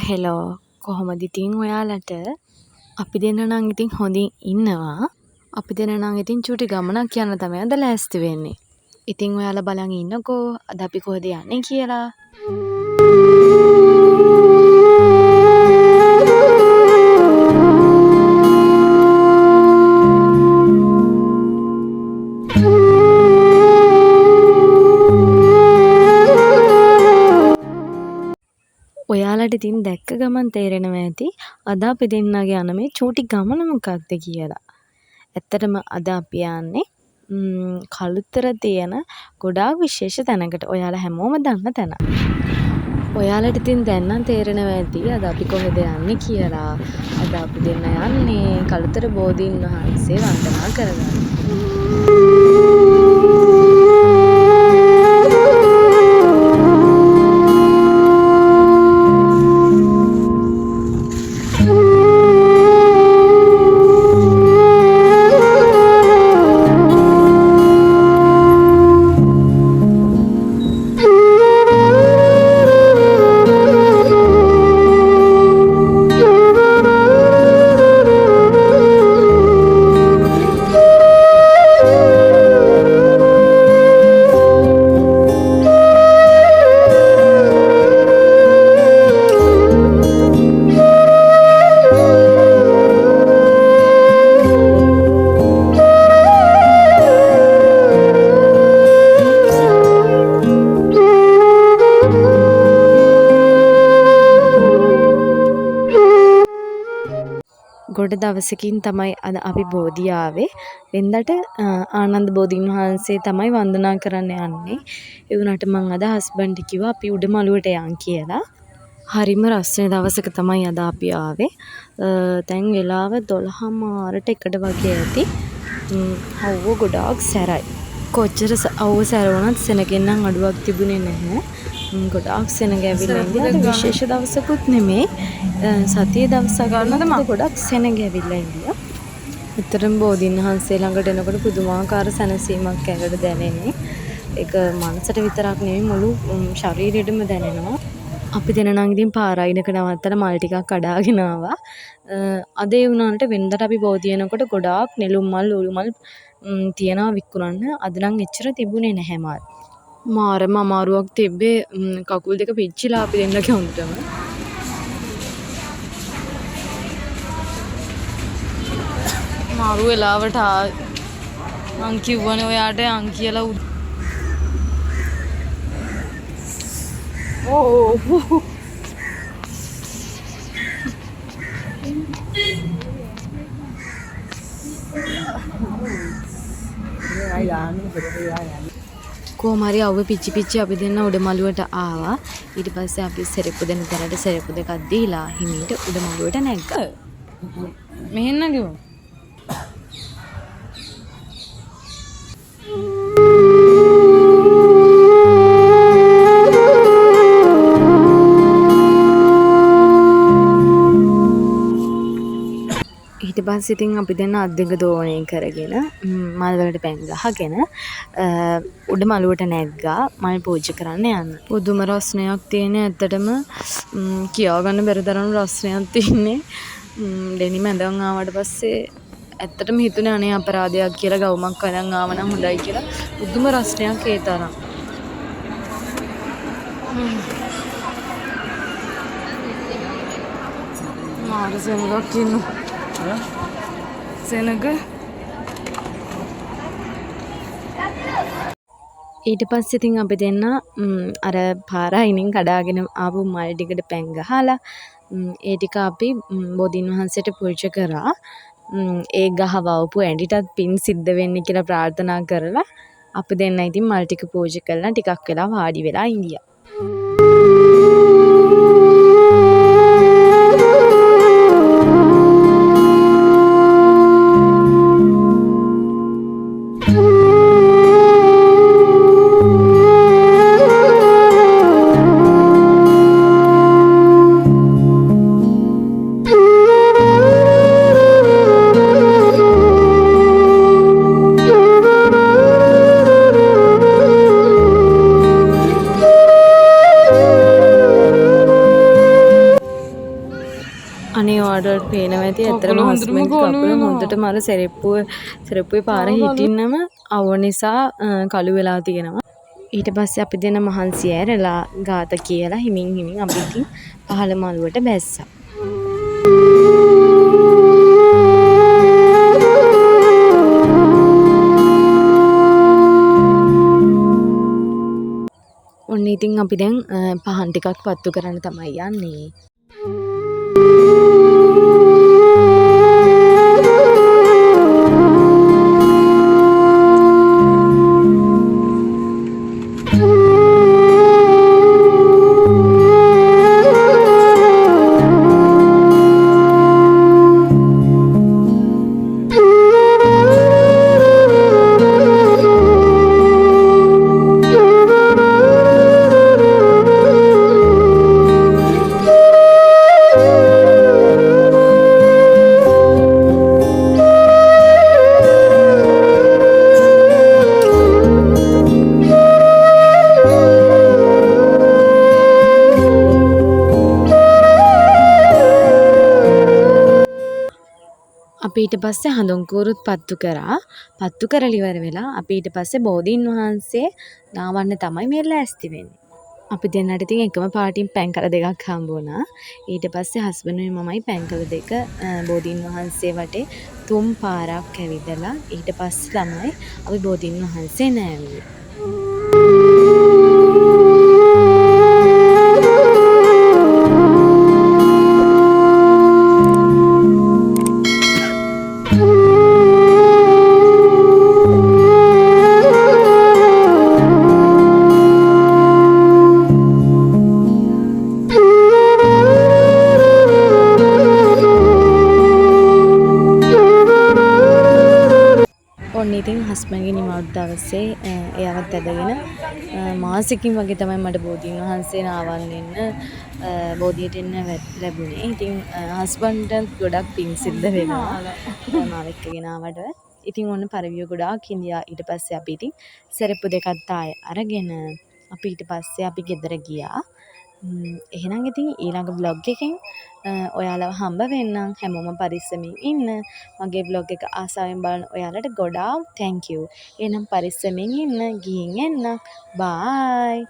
Hello කොහොමද ඉතින් ඔයාලට? අපි දෙන්න නම් ඉතින් හොඳින් ඉන්නවා. අපි දෙන්න නම් ඉතින් චූටි ගමනක් යන්න තමයි අද ලෑස්ති වෙන්නේ. ඉතින් ඔයාලා බලන් ඉන්නකෝ අද අපි කොහෙද යන්නේ කියලා. ඔයාලට ඉතින් දැක්ක ගමන් තේරෙනවා ඇති අද අපි දෙන්නගේ යන මේ චූටි ගමන මොකක්ද කියලා. ඇත්තටම අද අපි යන්නේ කළුතර තියෙන ගොඩාක් විශේෂ තැනකට. ඔයාලා හැමෝම දන්න තැන. ඔයාලට ඉතින් දැන් නම් තේරෙනවා ඇති අද අපි කොහෙද යන්නේ කියලා. අද අපි දෙන්න යන්නේ කළුතර බෝධීන් වහන්සේ වන්දනා කරගන්න. ගොඩ දවසකින් තමයි අද අපි බෝධිය ආවේ. වෙනදට ආනන්ද බෝධීන් වහන්සේ තමයි වන්දනා කරන්න යන්නේ. ඒ වුණාට මං අද හස්බන්ඩ් කිව්වා අපි උඩමළුවට යන් කියලා. හරිම රස්නේ දවසක තමයි අද අපි ආවේ. දැන් වෙලාව 12:00ට එකට වගේ ඇති. අවුව ගොඩාක් සැරයි. කොච්චර අවුව සැර වුණත් සෙනගෙන් නම් අඩුවක් තිබුණේ නැහැ. ගොඩාක් සෙනග ඇවිල්ලා ඉන්නේ. විශේෂ දවසකුත් නෙමේ. සතියේ දවසක් ගන්නද මම ගොඩක් සෙනග ඇවිල්ලා ඉන්දියා. විතරම බෝධීන් වහන්සේ ළඟට එනකොට පුදුමාකාර සැනසීමක් ඇඟට දැනෙන්නේ. ඒක මනසට විතරක් නෙමෙයි මුළු ශරීරෙටම දැනෙනවා. අපි දෙන නම් ඉතින් පාරායිනක නවත්තලා මල් ටිකක් කඩාගෙන ආවා. අද ඒ වුණාට වෙනදට අපි බෝධිය එනකොට ගොඩාක් නෙළුම් මල් උළු මල් තියනවා විකුණන්න. අද නම් එච්චර තිබුණේ නැහැ මාත්. මාරම අමාරුවක් තිබ්බේ කකුල් දෙක පිච්චිලා අපි දෙන්නගේ හොඳටම. මාරු වෙලාවට මං කිව්වනේ ඔයාට යන් කියලා. ඕ කොහොම හරි අවුව පිච්චි අපි දෙන්න උඩමළුවට ආවා. ඊට පස්සේ අපි සෙරෙප්පු දෙන තැනට සෙරෙප්පු දෙකක් දීලා හිමීට උඩමළුවට නැග්ගා. මෙහෙන්න ගිහුවා. ඊට පස්සේ ඉතින් අපි දෙන්න අත් දෙක දෝවණය කරගෙන මල් වලට පැන් ගහගෙන උඩ මළුවට නැග්ගා මල් පූජා කරන්න යන්න. පුදුම රසණයක් තියෙන ඇත්තටම කියා ගන්න බැරි තරම් රසණයක් තියෙන්නේ. ඩෙනිම ඇඳන් ආවට පස්සේ ඇත්තටම හිතුනේ අනේ අපරාධයක් කියලා ගවුමක් අරන් ආව නම් හොඳයි කියලා. පුදුම රසණයක් ඒ තරම්. මාර සෙනගක් ඉන්නවා. සෙනග ඊට පස්සේ ඉතින් අපි දෙන්න අර පාර අයිනෙන් කඩාගෙන ආපු මල් ටිකට පැන් ගහලා ඒ ටික අපි බෝධීන් වහන්සේට පූජා කරා. ඒ ගහවවපු ඇඳිටත් පින් සිද්ධ වෙන්න කියලා ප්‍රාර්ථනා කරලා අපි දෙන්න ඉතින් මල් ටික පූජා කරලා ටිකක් වෙලා වාඩි වෙලා ඉඳියා. පේනවා ඇති ඇත්තටම කකුල හොඳටම හස්බන්ඩ්ගේ කළු කකුල වෙනවා. හොඳටම අර සෙරෙප්පුවේ පාර තව කළු. හිටින්නම අවුව නිසා කළු වෙලා තියෙනවා. ඊට පස්සේ අපි දෙන මහන්සි ඇරලා ගාත කියලා හිමින් හිමින් අපි ඉතින් පහළ මළුවට බැස්සා. ඔන්න ඉතින් අපි දැන් පහන් ටිකක් පත්තු කරන්න තමයි යන්නේ. අපි ඊට පස්සේ හඳුන් කූරුත් පත්තු කරා. පත්තු කරලා ඉවර වෙලා අපි ඊට පස්සේ බෝධීන් වහන්සේ නාවන්න තමයි මේ ලෑස්ති වෙන්නේ. අපි දෙන්නට ඉතින් එකම පාටින් පැන්කල දෙකක් හම්බ වුණා. ඊට පස්සේ හස්බන්ඩ්ුයි මමයි පැන්කල දෙක බෝධීන් වහන්සේ වටේ 3 පාරක් ඇවිදලා ඊට පස්සේ තමයි අපි බෝධීන් වහන්සේ නෑවුවේ. ඔන්න ඉතින් හස්බන්ඩ්ගේ නිමවුරු දවසේ එයාවත් ඇදගෙන මාසෙකින් වගේ තමයි මට බෝධීන් වහන්සේ නාවන්න එන්න බෝධියට එන්න ලැබුණේ. ඉතින් හස්බන්ඩ්ට ගොඩක් පිං සිද්ධ වෙනවා මාව එක්කගෙන ආවට. ඉතින් ඔන්න පරිවිය ගොඩාක් හිඳියා. ඊට පස්සේ අපි ඉතින් සෙරෙප්පු දෙකක් තාය අරගෙන අපි ඊට පස්සේ අපි ගෙදර ගියා. එහෙනම් ඉතින් ඊළඟ vlog එකෙන් ඔයාලව හම්බ වෙන්නම්. හැමෝම පරිස්සමින් ඉන්න. මගේ vlog එක ආසාවෙන් බලන ඔයාලට ගොඩාක් thank you. එහෙනම් පරිස්සමින් ඉන්න. ගිහින් එන්න. bye.